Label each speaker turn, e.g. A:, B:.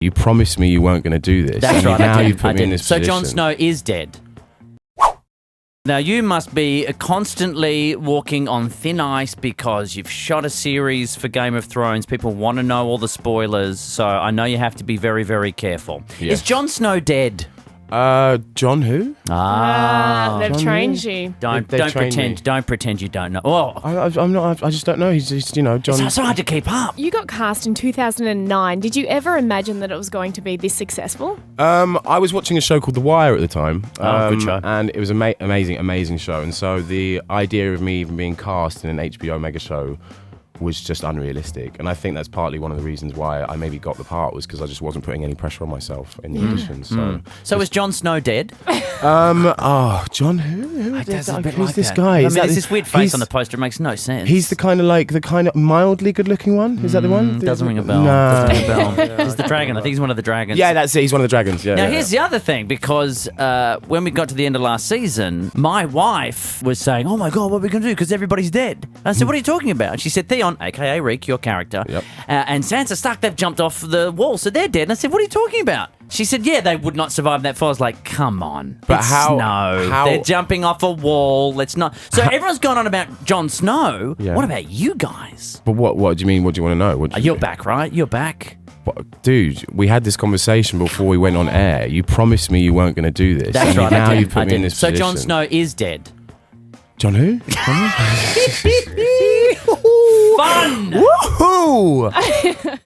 A: You promised me you weren't going to do this.
B: That's right.
A: Now
B: I did.
A: you've put me in this
B: So
A: position.
B: Jon Snow is dead. Now, you must be constantly walking on thin ice because you've shot a series for Game of Thrones. People want to know all the spoilers, so I know you have to be very, very careful.
A: Yes.
B: Is Jon Snow dead?
A: John who?
C: They've
A: John
C: trained
A: Who?
C: you.
B: Don't
A: trained
B: pretend.
A: me.
B: Don't pretend you don't know. Oh,
A: I'm not. I just don't know. He's just, John.
B: it's so hard to keep up.
C: You got cast in 2009. Did you ever imagine that it was going to be this successful?
A: I was watching a show called The Wire at the time.
B: Good show.
A: And it was an amazing show. And so the idea of me even being cast in an HBO mega show was just unrealistic. And I think that's partly one of the reasons why I maybe got the part, was because I just wasn't putting any pressure on myself in the auditions.
B: So is Jon Snow dead?
A: John who?
B: That's a bit
A: Who's
B: like
A: this
B: that.
A: guy?
B: I
A: Is
B: mean,
A: that
B: there's
A: the-
B: this weird face
A: he's-
B: on the poster. It makes no sense.
A: He's the kind of mildly good-looking one. Is that the one?
B: Doesn't ring a bell.
A: Nah.
B: Doesn't ring a bell. He's the dragon. I think he's one of the dragons.
A: Yeah, that's it. He's one of the dragons. Yeah.
B: Now,
A: yeah,
B: here's the other thing, because when we got to the end of last season, my wife was saying, oh my God, what are we going to do? Because everybody's dead. I said, what are you talking about? And she said, Theon, a.k.a. Reek, your character,
A: Yep.
B: and Sansa Stark, they've jumped off the wall, so they're dead. And I said, what are you talking about? She said, yeah, they would not survive that fall. I was like, come on.
A: But
B: it's
A: how-
B: Snow.
A: how-
B: They're jumping off a wall. Let's not. So everyone's gone on about Jon Snow.
A: Yeah.
B: What about you guys?
A: But what do you mean? What do you want to know? What do you
B: You're
A: mean?
B: back, right? You're back.
A: Dude, we had this conversation before we went on air. You promised me you weren't going to do this.
B: That's
A: and
B: right.
A: Now
B: I did.
A: you've put
B: I
A: me in
B: did.
A: this
B: So
A: position.
B: Jon Snow is dead.
A: John who?
B: Fun!
A: Woohoo!